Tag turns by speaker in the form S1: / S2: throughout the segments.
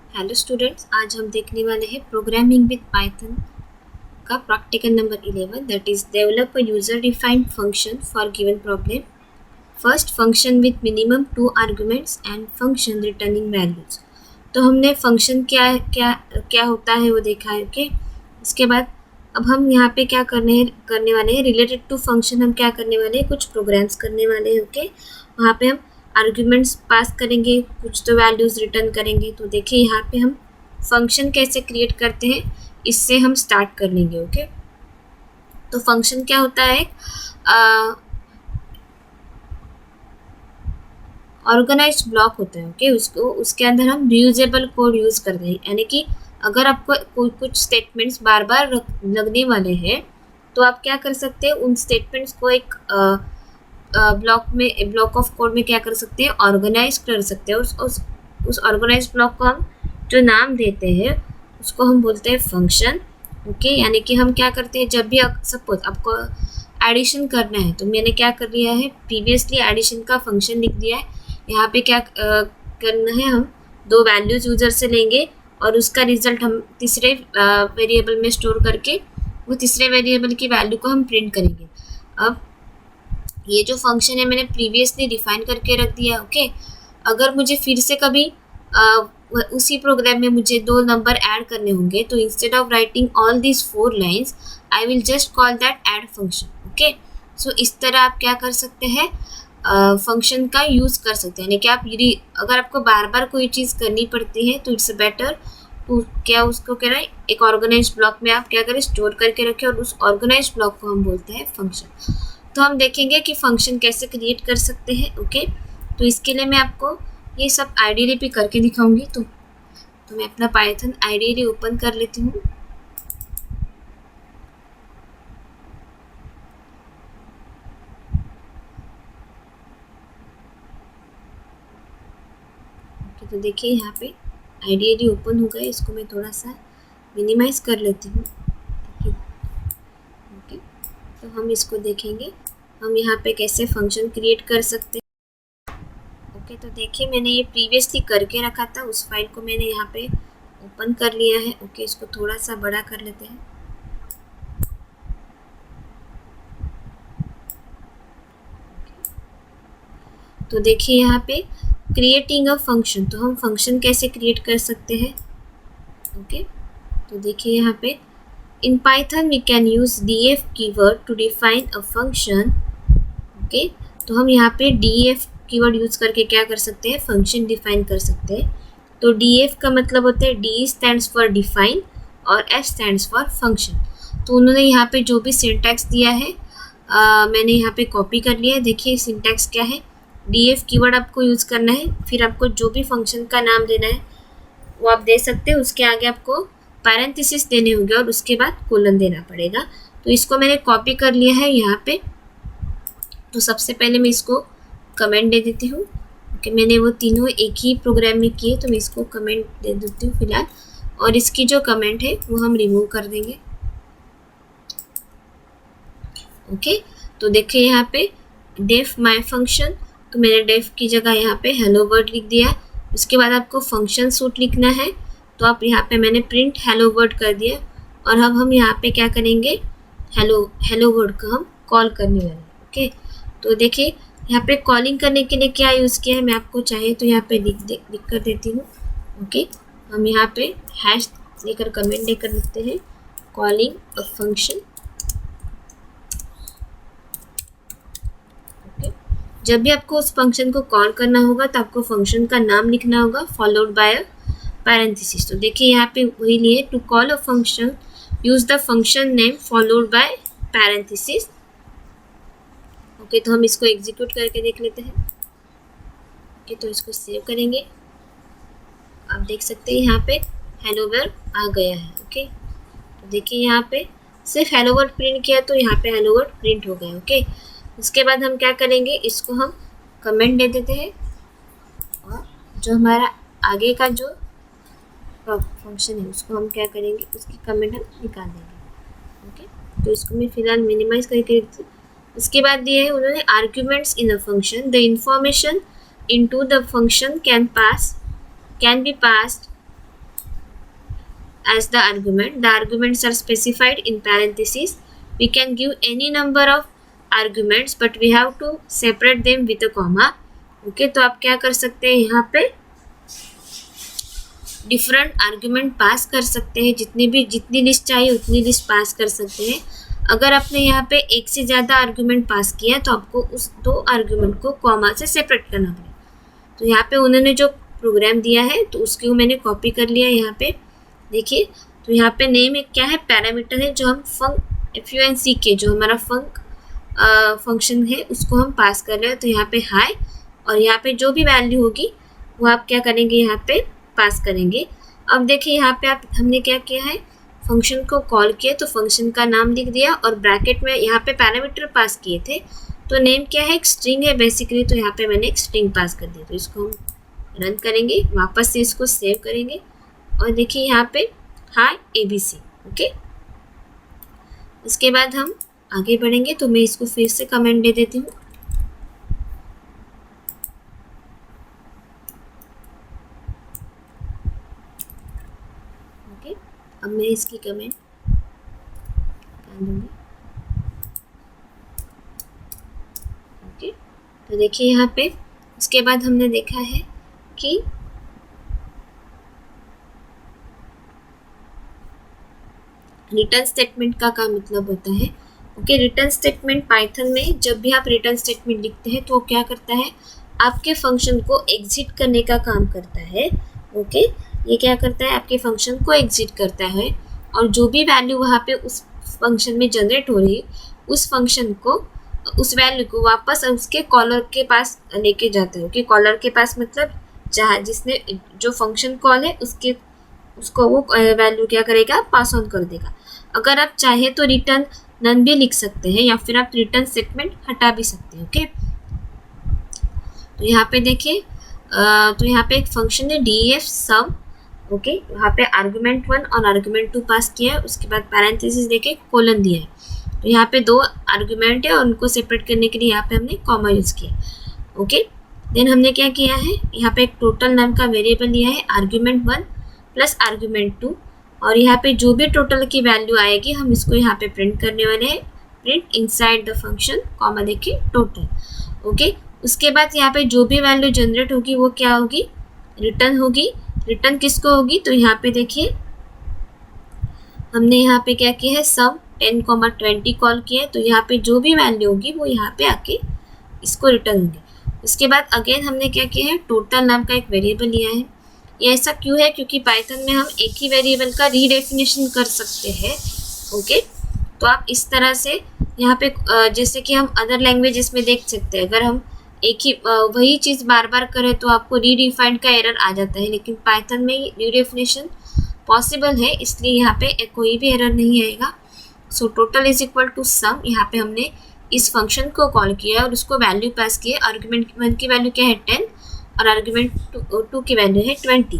S1: Hello students, आज हम देखने वाले हैं प्रोग्रामिंग विद पाइथन का practical number 11, that is develop a user defined function for given problem. First, function with minimum 2 arguments and function returning values. तो हमने function क्या क्या क्या होता है वो देखा है। ओके, इसके बाद अब हम यहाँ पे क्या करने वाले हैं, रिलेटेड टू फंक्शन हम क्या करने वाले हैं, कुछ प्रोग्राम्स करने वाले हैं। ओके, वहाँ पे हम आर्ग्यूमेंट्स पास करेंगे, कुछ तो वैल्यूज़ रिटर्न करेंगे। तो देखिए यहाँ पे हम फंक्शन कैसे क्रिएट करते हैं, इससे हम स्टार्ट कर लेंगे। ओके, तो फंक्शन क्या होता है, ऑर्गेनाइज ब्लॉक होता है। ओके, उसको उसके अंदर हम रीयूजेबल कोड यूज़ करते हैं, यानी कि अगर आपको कोई कुछ स्टेटमेंट्स बार बार लगने वाले हैं तो आप क्या कर सकते हैं, उन स्टेटमेंट्स को एक ब्लॉक ऑफ कोड में क्या कर सकते हैं, ऑर्गेनाइज कर सकते हैं। उस ऑर्गेनाइज ब्लॉक को हम जो नाम देते हैं उसको हम बोलते हैं फंक्शन। ओके, यानी कि हम क्या करते हैं, जब भी सपोज आपको एडिशन करना है, तो मैंने क्या कर लिया है, प्रीवियसली एडिशन का फंक्शन लिख दिया है। यहाँ पे क्या करना है, हम दो वैल्यूज यूजर से लेंगे और उसका रिजल्ट हम तीसरे वेरिएबल में स्टोर करके वो तीसरे वेरिएबल की वैल्यू को हम प्रिंट करेंगे। अब ये जो फंक्शन है मैंने प्रीवियसली डिफाइन करके रख दिया है। ओके, अगर मुझे फिर से कभी उसी प्रोग्राम में मुझे दो नंबर ऐड करने होंगे, तो instead of writing all these 4 lines I will just call that add function. Okay, so इस तरह आप क्या कर सकते हैं, फंक्शन का यूज़ कर सकते हैं। यानी कि आप यदि अगर आपको बार बार कोई चीज़ करनी पड़ती है तो इट्स बेटर टू क्या उसको कह रहा है, एक ऑर्गेनाइज ब्लॉक में आप क्या करें, स्टोर करके रखें, और उस ऑर्गेनाइज ब्लॉक को हम बोलते हैं फंक्शन। तो हम देखेंगे कि फंक्शन कैसे क्रिएट कर सकते हैं। ओके, तो इसके लिए मैं आपको ये सब आइडियली भी करके दिखाऊंगी। तो मैं अपना पाइथन आइडियली ओपन कर लेती हूँ। ओके, तो देखिए यहाँ पे आइडियली ओपन हो गया। इसको मैं थोड़ा सा मिनिमाइज कर लेती हूँ। ओके, तो हम इसको देखेंगे हम यहाँ पे कैसे फंक्शन क्रिएट कर सकते हैं। ओके, तो देखिए मैंने ये प्रीवियसली करके रखा था, उस फाइल को मैंने यहाँ पे ओपन कर लिया है। ओके, इसको थोड़ा सा बड़ा कर लेते हैं। तो देखिए यहाँ पे क्रिएटिंग अ फंक्शन, तो हम फंक्शन कैसे क्रिएट कर सकते हैं। ओके, तो देखिए यहाँ पे in python we can use df keyword to define a function. Okay, तो हम यहाँ पे df कीवर्ड यूज करके क्या कर सकते हैं, फंक्शन डिफाइन कर सकते हैं। तो df का मतलब होता है d स्टैंड्स फॉर डिफाइन और f स्टैंड्स फॉर फंक्शन। तो उन्होंने यहाँ पे जो भी सिंटैक्स दिया है मैंने यहाँ पे कॉपी कर लिया है। देखिए सिंटैक्स क्या है, df कीवर्ड आपको यूज़ करना है, फिर आपको जो भी फंक्शन का नाम देना है वो आप दे सकते हैं, उसके आगे आपको पैरेंथेसिस देने होंगे और उसके बाद कोलन देना पड़ेगा। तो इसको मैंने कॉपी कर लिया है यहाँ पे। तो सबसे पहले मैं इसको कमेंट दे देती हूँ कि मैंने वो तीनों एक ही प्रोग्राम में किए, तो मैं इसको कमेंट दे देती हूँ फिलहाल, और इसकी जो कमेंट है वो हम रिमूव कर देंगे। ओके, तो देखिए यहाँ पे डेफ माई फंक्शन, तो मैंने डेफ की जगह यहाँ पे हेलो वर्ड लिख दिया। उसके बाद आपको फंक्शन सूट लिखना है, तो आप यहाँ पे मैंने प्रिंट हेलो वर्ड कर दिया, और अब हम यहाँ पे क्या करेंगे, हेलो वर्ड को हम कॉल करने वाले। ओके, तो देखिए यहाँ पे कॉलिंग करने के लिए क्या यूज़ किया है, मैं आपको चाहिए तो यहाँ पे लिख कर देती हूँ। ओके, हम यहाँ पे हैश लेकर कमेंट देकर लिखते हैं कॉलिंग अ फंक्शन। जब भी आपको उस फंक्शन को कॉल करना होगा तो आपको फंक्शन का नाम लिखना होगा फॉलोड बाय अ पैरेंथेसिस। तो देखिए यहाँ पे वही लिए, to call a function use the function name followed by parenthesis. Okay, तो हम इसको एग्जीक्यूट करके देख लेते हैं। ओके, तो इसको सेव करेंगे। आप देख सकते हैं यहाँ पे हेलो वर्ड आ गया है। ओके, तो देखिए यहाँ पे सिर्फ हेलो वर्ड प्रिंट किया तो यहाँ पे हेलो वर्ड प्रिंट हो गया। ओके, उसके बाद हम क्या करेंगे, इसको हम कमेंट दे देते हैं, और जो हमारा आगे का जो फंक्शन है उसको हम क्या करेंगे, उसकी कमेंट हम निकाल देंगे। ओके, तो इसको मैं फिलहाल मिनिमाइज करके उसके बाद दिए है उन्होंने arguments in a function, the information into the function can be passed as the argument. The arguments are specified in parentheses. We can give any number of arguments but we have to separate them with a comma. Okay तो आप क्या कर सकते हैं, यहाँ पे different argument pass कर सकते हैं, जितनी लिस्ट चाहिए उतनी लिस्ट पास कर सकते हैं. अगर आपने यहाँ पे एक से ज़्यादा आर्ग्यूमेंट पास किया तो आपको उस 2 आर्ग्यूमेंट को कॉमा से सेपरेट करना पड़ेगा. तो यहाँ पे उन्होंने जो प्रोग्राम दिया है तो उसको मैंने कॉपी कर लिया. यहाँ पे देखिए तो यहाँ पे नेम एक क्या है, पैरामीटर है जो हम FUNC के जो हमारा फंक्शन है उसको हम पास कर रहे हैं. तो यहाँ पे हाई और यहाँ पे जो भी वैल्यू होगी वो आप क्या करेंगे, यहाँ पे पास करेंगे. अब देखिए यहाँ पे हमने क्या किया है, फंक्शन को कॉल किया तो फंक्शन का नाम लिख दिया और ब्रैकेट में यहाँ पे पैरामीटर पास किए थे. तो नेम क्या है, एक स्ट्रिंग है बेसिकली, तो यहाँ पे मैंने एक स्ट्रिंग पास कर दी. तो इसको हम रन करेंगे, वापस से इसको सेव करेंगे और देखिए यहाँ पे हाई ABC. ओके इसके बाद हम आगे बढ़ेंगे. तो मैं इसको फिर से कमेंट दे देती हूँ. ओके अब मैं इसकी कमेंट कर दूँगी. ओके तो देखिए यहाँ पे उसके बाद हमने देखा है कि रिटर्न स्टेटमेंट का क्या मतलब होता है. ओके रिटर्न स्टेटमेंट पाइथन में जब भी आप रिटर्न स्टेटमेंट लिखते हैं तो वो क्या करता है, आपके फंक्शन को एग्जिट करने का काम करता है. ओके ये क्या करता है, आपके फंक्शन को एग्जिट करता है और जो भी वैल्यू वहाँ पे उस फंक्शन में जनरेट हो रही है उस फंक्शन को, उस वैल्यू को वापस उसके कॉलर के पास लेके जाते हो. कि कॉलर के पास मतलब जहाँ जिसने जो फंक्शन कॉल है उसको वो वैल्यू क्या करेगा, पास ऑन कर देगा. अगर आप चाहे तो रिटर्न नन भी लिख सकते हैं या फिर आप रिटर्न स्टेटमेंट हटा भी सकते हैं. ओके तो यहाँ पे देखिए तो यहाँ पे एक फंक्शन है def sum. ओके यहाँ पे आर्गुमेंट 1 और आर्गुमेंट 2 पास किया है, उसके बाद पैरेंथेसिस देके कोलन दिया है. तो यहाँ पे 2 आर्गुमेंट है और उनको सेपरेट करने के लिए यहाँ पे हमने कॉमा यूज़ किया. ओके देन हमने क्या किया है, यहाँ पे एक टोटल नाम का वेरिएबल लिया है, आर्गुमेंट 1 प्लस आर्गुमेंट 2 और यहाँ पे जो भी टोटल की वैल्यू आएगी हम इसको यहाँ पे प्रिंट करने वाले हैं. Print inside the function comma देके टोटल. ओके उसके बाद यहाँ पे जो भी वैल्यू जनरेट होगी वो क्या होगी, रिटर्न होगी. रिटर्न किसको होगी, तो यहाँ पे देखिए हमने यहाँ पे क्या किया है, सम 10,20 कॉल किया है. तो यहाँ पे जो भी वैल्यू होगी वो यहाँ पे आके इसको रिटर्न होगी. उसके बाद अगेन हमने क्या किया है, टोटल नाम का एक वेरिएबल लिया है. ये ऐसा क्यों है, क्योंकि पाइथन में हम एक ही वेरिएबल का रीडेफिनेशन कर सकते हैं. ओके तो आप इस तरह से यहाँ पे जैसे कि हम अदर लैंग्वेजेस में देख सकते हैं, अगर हम एक ही वही चीज़ बार बार करें तो आपको रीडिफाइंड का एरर आ जाता है. लेकिन पाइथन में रीडेफिनेशन पॉसिबल है, इसलिए यहाँ पे कोई भी एरर नहीं आएगा. So total is equal to sum. यहाँ पे हमने इस फंक्शन को कॉल किया और उसको वैल्यू पास की है. आर्गुमेंट 1 की वैल्यू क्या है 10 और आर्गुमेंट 2 की वैल्यू है 20.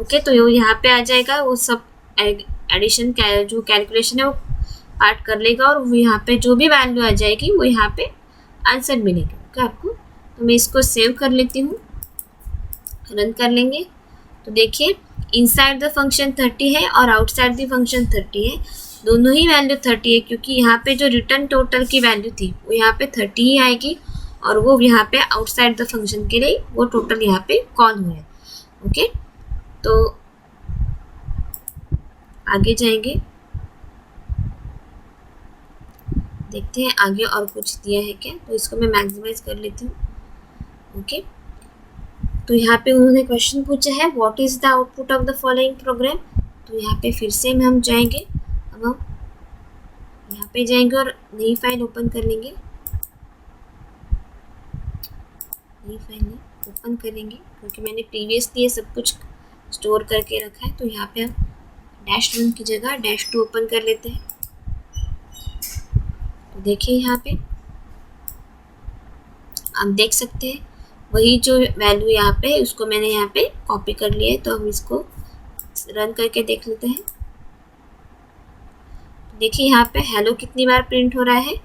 S1: ओके तो यहाँ पे आ जाएगा, वो सब एडिशन जो कैलकुलेशन है वो पार्ट कर लेगा और वो यहाँ पे जो भी वैल्यू आ जाएगी वो यहाँ पे आंसर मिलेगा. ओके आपको तो मैं इसको सेव कर लेती हूँ, रन कर लेंगे. तो देखिए इनसाइड द फंक्शन 30 है और आउटसाइड द फंक्शन 30 है. दोनों ही वैल्यू 30 है क्योंकि यहाँ पे जो रिटर्न टोटल की वैल्यू थी वो यहाँ पे 30 ही आएगी और वो यहाँ पे आउटसाइड द फंक्शन के लिए वो टोटल यहाँ पे कॉल हुआ है. ओके तो आगे जाएंगे, देखते हैं आगे और कुछ दिया है क्या. तो इसको मैं मैक्सिमाइज कर लेती हूँ. ओके तो यहाँ पे उन्होंने क्वेश्चन पूछा है what is the output of the following programme. तो यहाँ पे फिर से हम जाएंगे, अब हम यहाँ पे जाएंगे और नई फाइल ओपन कर लेंगे. नई फाइल नहीं ओपन करेंगे क्योंकि मैंने प्रीवियसली ये सब कुछ स्टोर करके रखा है. तो यहाँ पे हम -1 की जगह -2 ओपन कर लेते हैं. तो देखिए यहाँ पे आप देख सकते हैं वही जो वैल्यू यहाँ पे है उसको मैंने यहाँ पे कॉपी कर लिया है. तो हम इसको रन करके देख लेते हैं. देखिए यहाँ पे हेलो कितनी बार प्रिंट हो रहा है,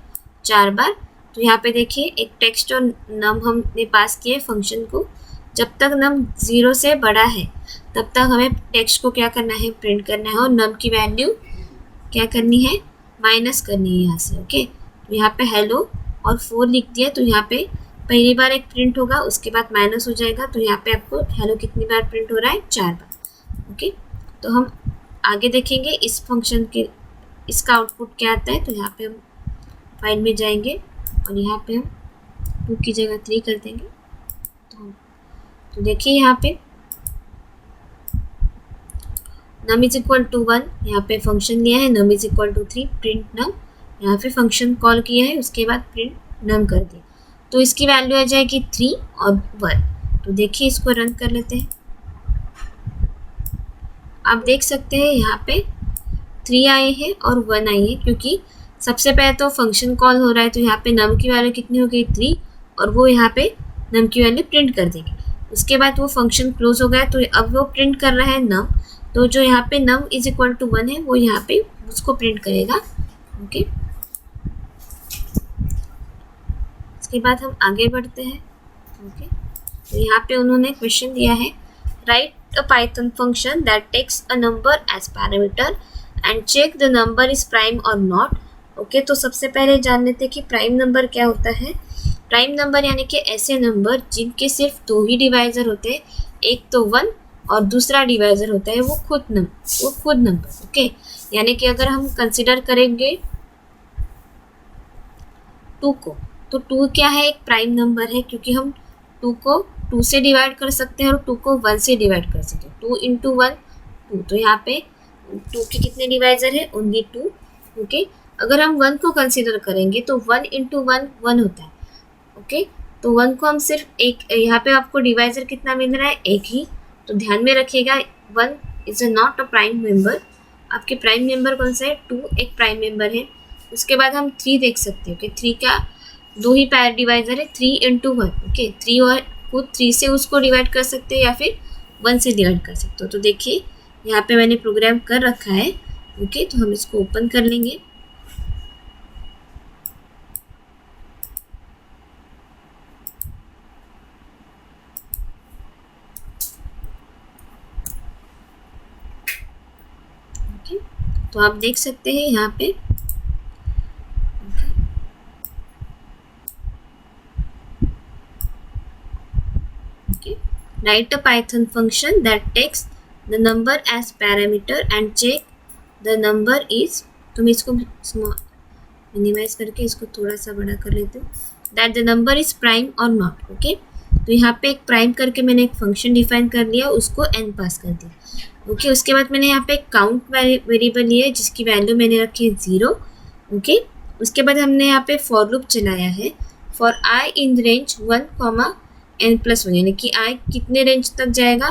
S1: 4 बार. तो यहाँ पे देखिए एक टेक्स्ट और नम हमने पास किए फंक्शन को. जब तक नम 0 से बड़ा है तब तक हमें टेक्स्ट को क्या करना है, प्रिंट करना है, और नम की वैल्यू क्या करनी है, माइनस करनी है यहाँ से। ओके, तो यहाँ पे हेलो और 4 लिख दिया, तो यहाँ पे पहली बार एक प्रिंट होगा, उसके बाद माइनस हो जाएगा, तो यहाँ पे आपको हेलो कितनी बार प्रिंट हो रहा है, 4 बार। ओके, तो हम आगे देखेंगे इस फंक्शन के, इसका आउटपुट क्या आता है। तो यहाँ पे हम फाइल में जाएंगे और यहाँ पे हम 2 की जगह 3 कर देंगे। तो देखिए यहाँ पे नम इज इक्वल टू 1, यहाँ पे फंक्शन लिया है, num is equal to 3, print num, यहाँ पे फंक्शन कॉल किया है, उसके बाद प्रिंट नम कर दिया, तो इसकी वैल्यू आ जाएगी 3 और 1। तो देखिए इसको रन कर लेते हैं। आप देख सकते हैं यहाँ पे 3 आए हैं और 1 आई है, क्योंकि सबसे पहले तो फंक्शन कॉल हो रहा है, तो यहाँ पे नम की वैल्यू कितनी हो गई, 3, और वो यहाँ पे नम की वैल्यू प्रिंट कर देगी। उसके बाद वो फंक्शन क्लोज हो गया, तो अब वो प्रिंट कर रहा है नम, तो जो यहाँ पे नम इज इक्वल टू 1 है वो यहाँ पे उसको प्रिंट करेगा। ओके, इसके बाद हम आगे बढ़ते हैं। ओके, तो यहाँ पे उन्होंने क्वेश्चन दिया है, write a Python function that takes a number as parameter and check the number is prime और नॉट। ओके, तो सबसे पहले जान लेते हैं कि प्राइम नंबर क्या होता है। प्राइम नंबर यानी कि ऐसे नंबर जिनके सिर्फ 2 ही डिवाइज़र होते हैं, एक तो 1 और दूसरा डिवाइज़र होता है वो खुद नंबर। ओके, यानी कि अगर हम कंसिडर करेंगे 2 को, तो 2 क्या है, एक प्राइम नंबर है, क्योंकि हम 2 को 2 से डिवाइड कर सकते हैं और 2 को 1 से डिवाइड कर सकते हैं। 2 इंटू 1 2, तो यहाँ पे 2 के कितने डिवाइज़र है, ओनली 2। ओके, अगर हम 1 को कंसिडर करेंगे तो 1 इंटू 1 1 होता है। ओके, तो 1 को हम सिर्फ एक, यहाँ पे आपको डिवाइज़र कितना मिल रहा है, एक ही, तो ध्यान में रखिएगा 1 is not a prime member. आपके प्राइम मेंबर कौन सा है, 2 एक प्राइम मेंबर है। उसके बाद हम 3 देख सकते हो कि 3 का 2 ही पैर डिवाइज़र है, 3 इंटू 1। ओके, 3 और खुद 3 से उसको डिवाइड कर सकते हो या फिर 1 से डिवाइड कर सकते हो। तो देखिए यहाँ पे मैंने प्रोग्राम कर रखा है। ओके, तो हम इसको ओपन कर लेंगे। ओके, तो आप देख सकते हैं यहाँ पे write a Python function that takes the number as parameter and check the number is, तो मैं इसको मिनिमाइज करके इसको थोड़ा सा बड़ा कर लेती हूँ, that the number is prime or not। Okay, तो यहाँ पे एक प्राइम करके मैंने एक फंक्शन डिफाइन कर लिया, उसको n पास कर दिया। ओके, उसके बाद मैंने यहाँ पे काउंट वेरिएबल लिया है जिसकी वैल्यू मैंने रखी है 0। ओके, उसके बाद हमने यहाँ पे फॉर लूप चलाया है, for i in range 1, n+1, यानी कि i कितने रेंज तक जाएगा,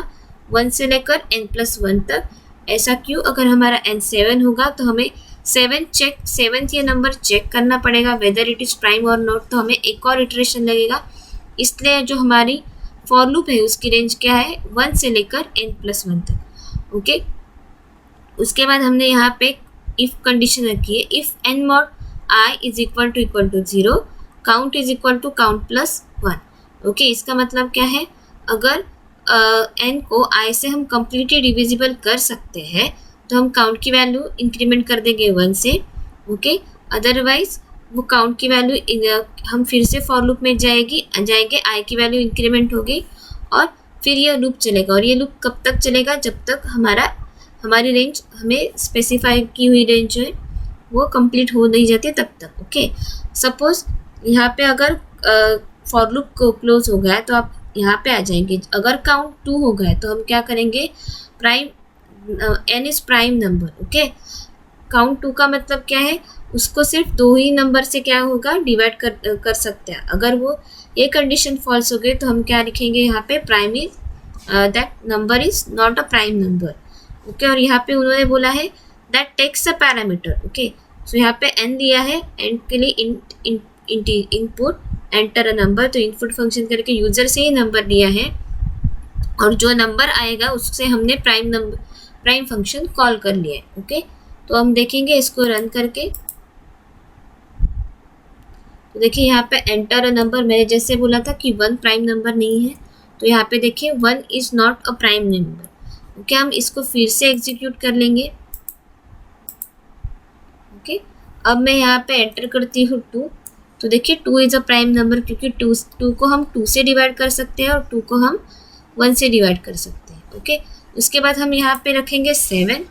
S1: 1 से लेकर n+1 तक। ऐसा क्यों, अगर हमारा n 7 होगा तो हमें 7th ये नंबर चेक करना पड़ेगा वेदर इट इज़ प्राइम और नॉट, तो हमें एक और इटरेशन लगेगा। इसलिए जो हमारी फॉर लूप है उसकी रेंज क्या है, 1 से लेकर n+1 तक। ओके, उसके बाद हमने यहाँ पे इफ़ कंडीशन रखी है, if n mod i is equal to 0, count is equal to count+1। Okay, इसका मतलब क्या है, अगर n को i से हम कम्प्लीटली डिविजिबल कर सकते हैं तो हम काउंट की वैल्यू इंक्रीमेंट कर देंगे 1 से। ओके, अदरवाइज वो काउंट की वैल्यू हम फिर से फॉर लूप में जाएंगे, i की वैल्यू इंक्रीमेंट होगी और फिर ये लूप चलेगा। और ये लूप कब तक चलेगा, जब तक हमारी रेंज, हमें स्पेसिफाई की हुई रेंज जो है वो कंप्लीट हो नहीं जाती तब तक। ओके, सपोज यहाँ पे अगर फॉर लूप को क्लोज हो गया है तो आप यहाँ पे आ जाएंगे, अगर काउंट 2 हो गया है तो हम क्या करेंगे, prime n is prime number. Okay, count 2 का मतलब क्या है, उसको सिर्फ 2 ही नंबर से क्या होगा, डिवाइड कर सकते हैं। अगर वो ये कंडीशन फॉल्स हो गई तो हम क्या लिखेंगे यहाँ पे, prime is that number is not a prime number. Okay, और यहाँ पे उन्होंने बोला है that takes a parameter. Okay, so यहाँ पे n दिया है, n के लिए इनपुट एंटर अ नंबर, तो इनपुट फंक्शन करके यूजर से ही नंबर दिया है और जो नंबर आएगा उससे हमने प्राइम फंक्शन कॉल कर लिया है। ओके, तो हम देखेंगे इसको रन करके। तो देखिए यहाँ पे एंटर अ नंबर, मैंने जैसे बोला था कि 1 प्राइम नंबर नहीं है, तो यहाँ पे देखिए 1 is not a prime number. Okay, हम इसको फिर से एग्जीक्यूट कर लेंगे। ओके, अब मैं यहाँ पे एंटर करती हूँ 2। तो देखिए 2 इज़ अ प्राइम नंबर, क्योंकि 2 को हम 2 से डिवाइड कर सकते हैं और 2 को हम 1 से डिवाइड कर सकते हैं। ओके, उसके बाद हम यहाँ पे रखेंगे 7।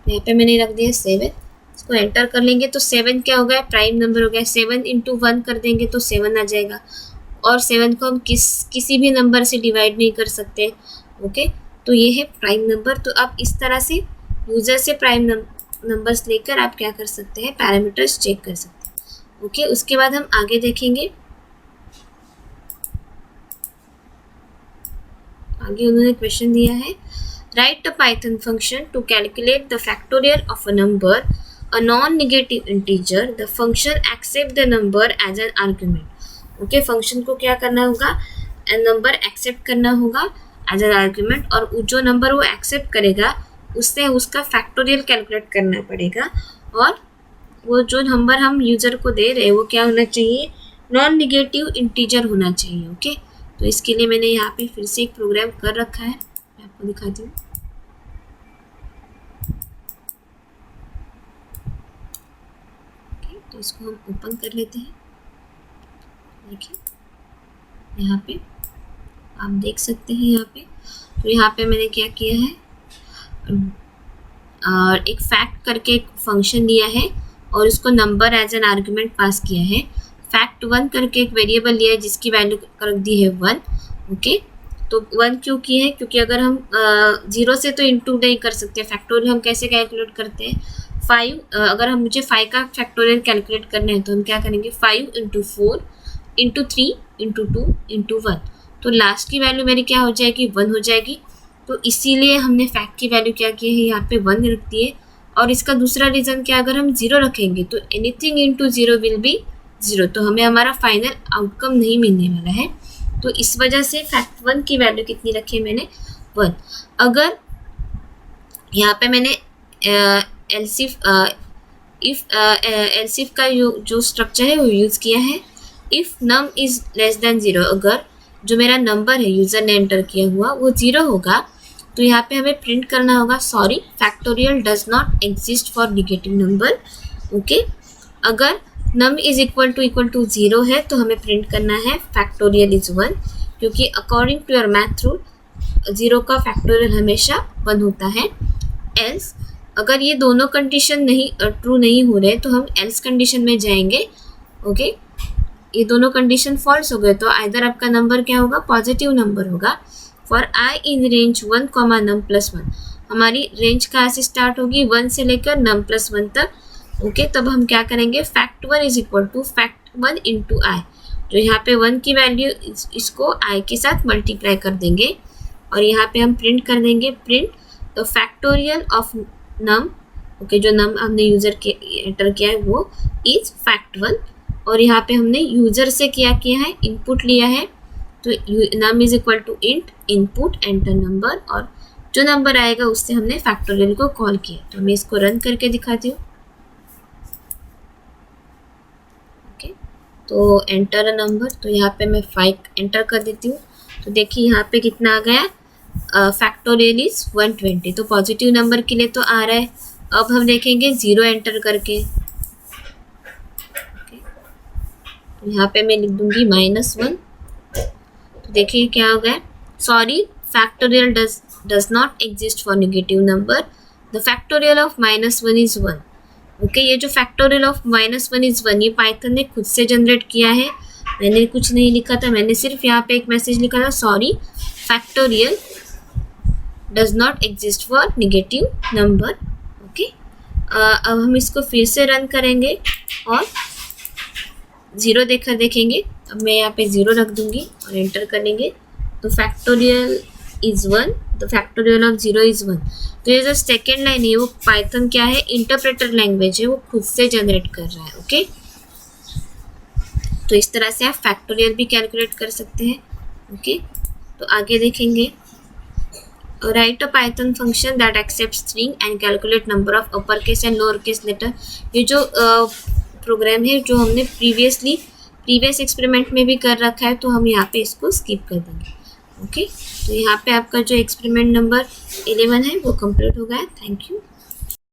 S1: यहाँ पे मैंने रख दिया 7, इसको एंटर कर लेंगे तो 7 क्या हो गया, प्राइम नंबर हो गया। 7 इंटू 1 कर देंगे तो 7 आ जाएगा, और 7 को हम किसी भी नंबर से डिवाइड नहीं कर सकते। ओके, तो ये है प्राइम नंबर। तो आप इस तरह से यूज़र से प्राइम नंबर्स लेकर आप क्या कर सकते हैं, पैरामीटर्स चेक कर सकते हैं। ओके, उसके बाद हम आगे देखेंगे। आगे उन्होंने क्वेश्चन दिया है, write a Python function to calculate the factorial of a number a non negative integer, the function accept the number as an argument. Okay, function को क्या करना होगा, नंबर एक्सेप्ट करना होगा एज एन आर्ग्यूमेंट, और जो नंबर वो accept करेगा उससे उसका फैक्टोरियल कैलकुलेट करना पड़ेगा, और वो जो नंबर हम यूज़र को दे रहे हैं वो क्या होना चाहिए, नॉन नेगेटिव इंटीजर होना चाहिए। ओके, तो इसके लिए मैंने यहाँ पे फिर से एक प्रोग्राम कर रखा है, मैं आपको दिखाती हूँ। तो इसको हम ओपन कर लेते हैं। देखिए यहाँ पे आप देख सकते हैं, यहाँ पे तो यहाँ पे मैंने क्या किया है, और एक फैक्ट करके एक फंक्शन दिया है और उसको number as an argument pass किया है। फैक्ट 1 करके एक वेरिएबल लिया है जिसकी वैल्यू कर दी है 1। ओके, तो 1 क्यों की है, क्योंकि अगर हम 0 से तो इंटू नहीं कर सकते, फैक्टोरियल हम कैसे कैलकुलेट करते हैं, 5, अगर हम मुझे 5 का फैक्टोरियल कैलकुलेट करना है तो हम क्या करेंगे, 5 इंटू 4 इंटू 3 इंटू 2 इंटू 1, तो लास्ट की वैल्यू मेरी क्या हो जाएगी, 1 हो जाएगी। तो इसीलिए हमने फैक्ट की वैल्यू क्या की है, यहाँ पे 1 रख दी है। और इसका दूसरा रीज़न क्या, अगर हम 0 रखेंगे तो एनीथिंग इंटू 0 विल बी 0, तो हमें हमारा फाइनल आउटकम नहीं मिलने वाला है। तो इस वजह से फैक्ट 1 की वैल्यू कितनी रखी है मैंने, 1। अगर यहाँ पे मैंने एलसीफ का जो स्ट्रक्चर है वो यूज़ किया है, if num is less than 0, अगर जो मेरा नंबर है यूज़र ने एंटर किया हुआ वो 0 होगा, तो यहाँ पे हमें प्रिंट करना होगा, sorry factorial does not exist for negative number. Okay, अगर नम इज इक्वल टू 0 है तो हमें प्रिंट करना है फैक्टोरियल इज 1, क्योंकि according to your math rule 0 का फैक्टोरियल हमेशा 1 होता है। एल्स अगर ये दोनों कंडीशन नहीं ट्रू नहीं हो रहे तो हम एल्स कंडीशन में जाएंगे। ओके, ये दोनों कंडीशन फॉल्स हो गए तो आइदर आपका नंबर क्या होगा, पॉजिटिव नंबर होगा। For i in range 1, num plus 1, हमारी रेंज कहाँ से स्टार्ट होगी, 1 से लेकर नम प्लस 1 तक। ओके, तब हम क्या करेंगे, fact 1 is equal to fact 1 into i, जो यहाँ पे 1 की वैल्यू इसको आई के साथ मल्टीप्लाई कर देंगे, और यहाँ पे हम प्रिंट कर देंगे, print the factorial of num. Okay, जो नम हमने यूज़र के एंटर किया है वो इज फैक्ट 1, और यहाँ पे हमने यूज़र से क्या किया है, इनपुट लिया है, तो num is equal to int input enter number, और जो नंबर आएगा उससे हमने फैक्टोरियल को कॉल किया। तो मैं इसको रन करके दिखाती हूँ। ओके, तो एंटर अ नंबर, तो यहाँ पे मैं 5 एंटर कर देती हूँ, तो देखिए यहाँ पे कितना आ गया, फैक्टोरियल इज 120, तो पॉजिटिव नंबर के लिए तो आ रहा है। अब हम देखेंगे 0 एंटर करके, तो यहाँ पे मैं लिख दूंगी -1, तो देखिए क्या हो गया, sorry factorial does not exist for negative number, the factorial of -1 is 1। Okay, ये जो फैक्टोरियल ऑफ -1 इज 1 ये पाइथन ने खुद से जनरेट किया है, मैंने कुछ नहीं लिखा था, मैंने सिर्फ यहाँ पे एक मैसेज लिखा था, sorry factorial does not exist for negative number. Okay, अब हम इसको फिर से रन करेंगे और 0 देखेंगे। अब मैं यहाँ पे 0 रख दूंगी और एंटर करेंगे, तो factorial is 1, the factorial of 0 is 1। तो ये जो सेकेंड लाइन है वो पाइथन क्या है, इंटरप्रेटर लैंग्वेज है, वो खुद से जनरेट कर रहा है। ओके, तो इस तरह से आप फैक्टोरियल भी कैलकुलेट कर सकते हैं। ओके, तो आगे देखेंगे, write a Python function that accept string and calculate number of upper case and lower case letter. ये जो प्रोग्राम है जो हमने प्रीवियसली प्रीवियस एक्सपेरिमेंट में भी कर रखा है तो हम यहाँ पे इसको स्किप कर देंगे। ओके, तो यहाँ पे आपका जो एक्सपेरिमेंट नंबर 11 है वो कंप्लीट हो गया। Thank you.